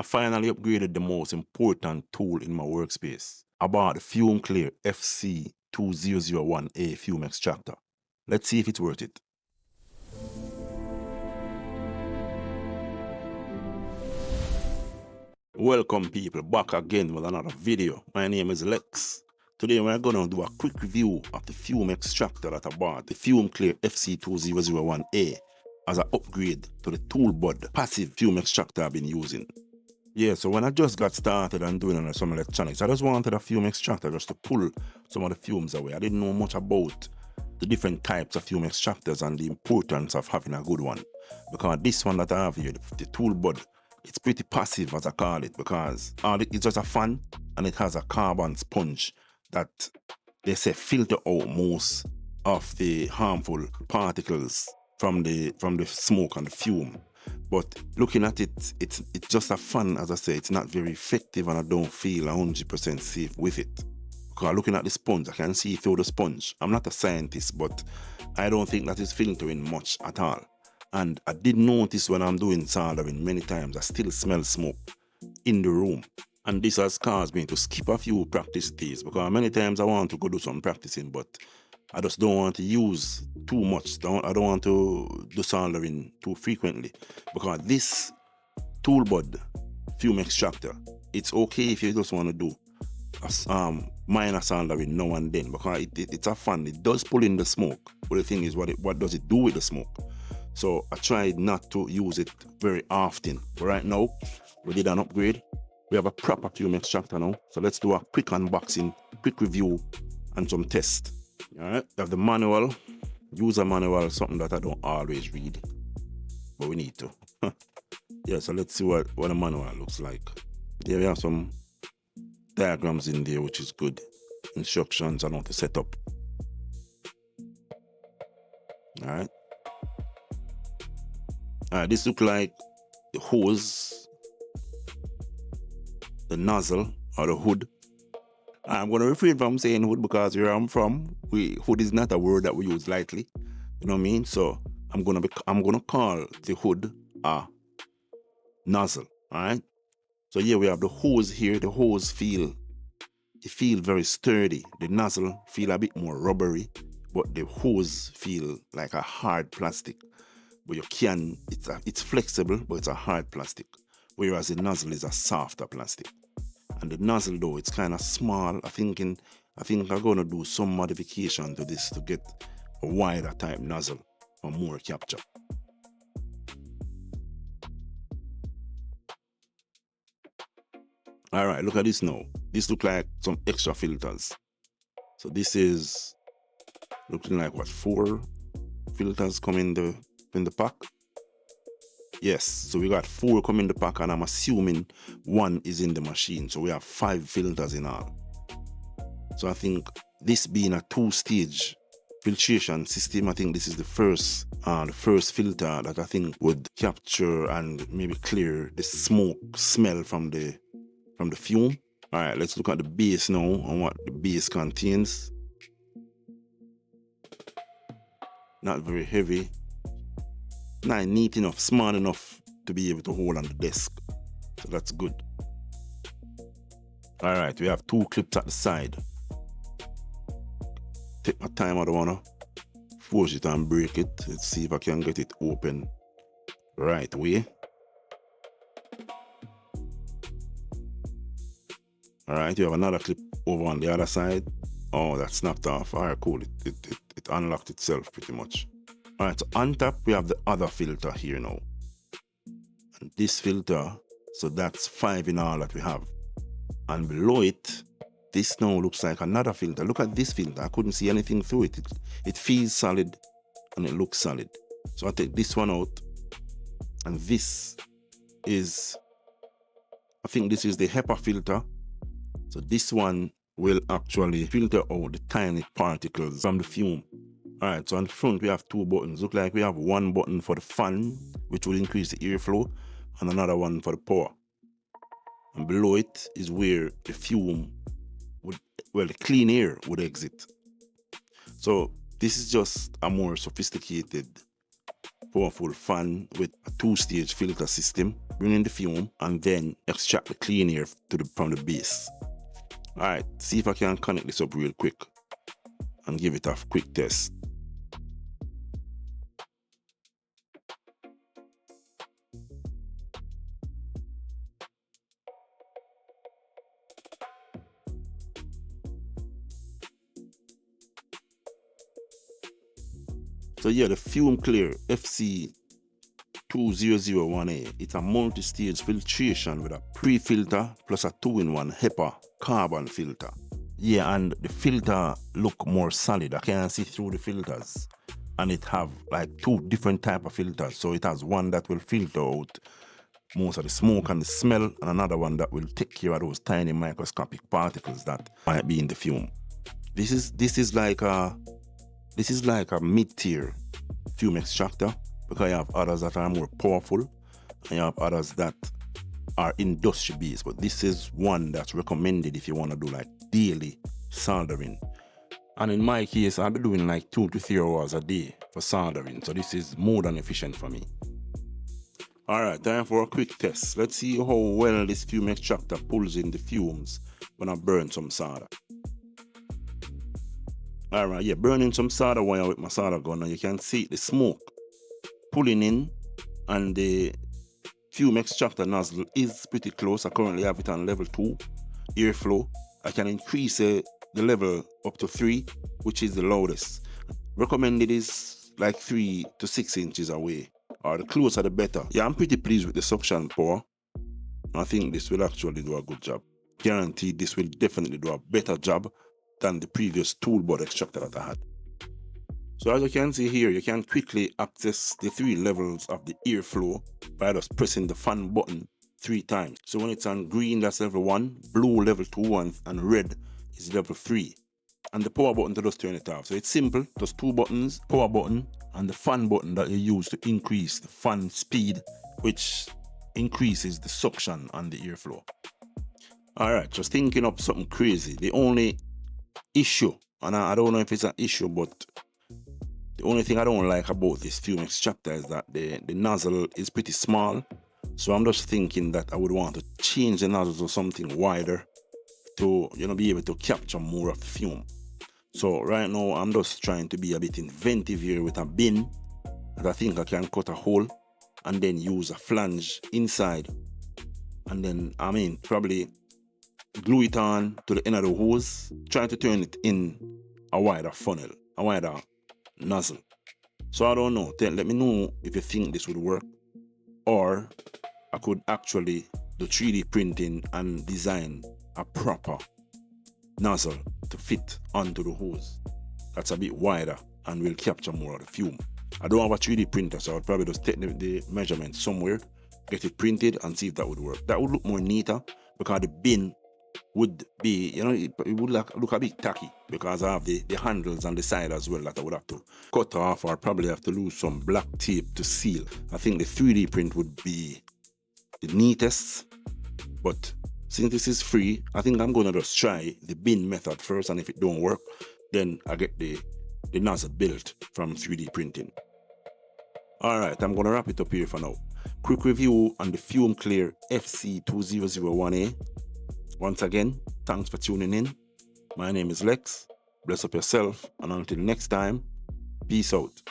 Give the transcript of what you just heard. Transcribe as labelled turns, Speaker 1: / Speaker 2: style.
Speaker 1: finally upgraded the most important tool in my workspace. I bought the FumeClear FC-2001A fume extractor. Let's see if it's worth it. Welcome people, back again with another video. My name is Lex. Today we're gonna do a quick review of the fume extractor that I bought, the FumeClear FC-2001A, as an upgrade to the ToolBud passive fume extractor I've been using. Yeah, so when I just got started and doing some electronics, I just wanted a fume extractor just to pull some of the fumes away. I didn't know much about the different types of fume extractors and the importance of having a good one. Because this one that I have here, the ToolBud, it's pretty passive as I call it, because it's just a fan and it has a carbon sponge that they say filter out most of the harmful particles from the smoke and the fume. But looking at it, it's just a fan. As I say, it's not very effective and I don't feel 100% safe with it. Because looking at the sponge, I can see through the sponge. I'm not a scientist, but I don't think that it's filtering much at all. And I did notice when I'm doing soldering many times, I still smell smoke in the room. And this has caused me to skip a few practice days, because many times I want to go do some practicing, but I just don't want to use too much. I don't want to do soldering too frequently, because this ToolBud fume extractor, it's okay if you just want to do a minor soldering now and then, because it's a fun. It does pull in the smoke, but the thing is, what does it do with the smoke? So I tried not to use it very often. But right now, we did an upgrade. We have a proper fume extractor now. So let's do a quick unboxing, quick review, and some tests. All right, we have the manual, user manual, something that I don't always read, but we need to. Yeah, so let's see what the manual looks like. There we have some diagrams in there, which is good. Instructions on how to set up. All right. This looks like the hose, the nozzle, or the hood. I'm going to refrain from saying hood because where I'm from, hood is not a word that we use lightly. You know what I mean? So I'm gonna call the hood a nozzle. All right. So here we have the hose here. The hose feel very sturdy. The nozzle feel a bit more rubbery, but the hose feel like a hard plastic. But it's flexible, but it's a hard plastic. Whereas the nozzle is a softer plastic. And the nozzle though, it's kind of small. I think I'm gonna do some modification to this to get a wider type nozzle for more capture. All right, look at this now. This looks like some extra filters. So this is looking like what, 4 filters come in the pack. Yes, so we got 4 come in the pack, and I'm assuming 1 is in the machine. So we have 5 filters in all. So I think this being a 2-stage filtration system, I think this is the first filter that I think would capture and maybe clear the smoke smell from the fume. All right, let's look at the base now and what the base contains. Not very heavy. Not neat enough, small enough to be able to hold on the desk. So that's good. All right, we have 2 clips at the side. Take my time, I don't wanna force it and break it. Let's see if I can get it open right way. All right, you have another clip over on the other side. Oh, that snapped off. All right, cool. It unlocked itself pretty much. All right, so on top we have the other filter here now. And this filter, so that's 5 in all that we have. And below it, this now looks like another filter. Look at this filter. I couldn't see anything through it. It feels solid and it looks solid. So I take this one out, and this is, I think this is the HEPA filter. So this one will actually filter out the tiny particles from the fume. All right, so on the front we have 2 buttons. Look like we have 1 button for the fan, which will increase the airflow, and another one for the power. And below it is where the fume would, well, the clean air would exit. So this is just a more sophisticated powerful fan with a 2-stage filter system, bring in the fume and then extract the clean air from the base. Alright, see if I can connect this up real quick and give it a quick test. So yeah, the FumeClear FC-2001A, it's a multi-stage filtration with a pre-filter plus a 2-in-1 HEPA carbon filter. Yeah, and the filter look more solid. I can see through the filters. And it have like 2 different type of filters. So it has one that will filter out most of the smoke and the smell, and another one that will take care of those tiny microscopic particles that might be in the fume. This is like a mid-tier fume extractor, because you have others that are more powerful and you have others that are industry based, but this is one that's recommended if you want to do like daily soldering. And in my case, I'll be doing like 2 to 3 hours a day for soldering, so this is more than efficient for me. Alright, time for a quick test. Let's see how well this fume extractor pulls in the fumes when I burn some solder. Alright, yeah, burning some solder wire with my solder gun, and you can see the smoke pulling in, and the fume extractor nozzle is pretty close. I currently have it on level 2 airflow. I can increase the level up to 3, which is the loudest. Recommended is like 3 to 6 inches away, or the closer the better. Yeah, I'm pretty pleased with the suction power. I think this will actually do a good job. Guaranteed this will definitely do a better job than the previous ToolBud extractor that I had. So as you can see here, you can quickly access the 3 levels of the airflow by just pressing the fan button 3 times. So when it's on green, that's level 1, blue level 2, and red is level 3. And the power button to just turn it off. So it's simple, just 2 buttons, power button and the fan button that you use to increase the fan speed, which increases the suction on the airflow. Alright, just thinking up something crazy. The only issue, and I don't know if it's an issue, but the only thing I don't like about this fume extractor is that the nozzle is pretty small. So I'm just thinking that I would want to change the nozzle to something wider to, be able to capture more of the fume. So right now I'm just trying to be a bit inventive here with a bin that I think I can cut a hole and then use a flange inside, and then probably glue it on to the end of the hose, trying to turn it in a wider funnel, a wider nozzle. So I don't know, let me know if you think this would work, or I could actually do 3D printing and design a proper nozzle to fit onto the hose that's a bit wider and will capture more of the fume. I don't have a 3D printer, so I would probably just take the measurement somewhere, get it printed and see if that would work. That would look more neater, because the bin would be, it would look a bit tacky, because I have the handles on the side as well that I would have to cut off, or probably have to lose some black tape to seal. I think the 3D print would be the neatest, but since this is free, I think I'm going to just try the bin method first, and if it don't work, then I get the nozzle built from 3D printing. Alright, I'm going to wrap it up here for now. Quick review on the FumeClear FC-2001A. Once again, thanks for tuning in. My name is Lex. Bless up yourself, and until next time, peace out.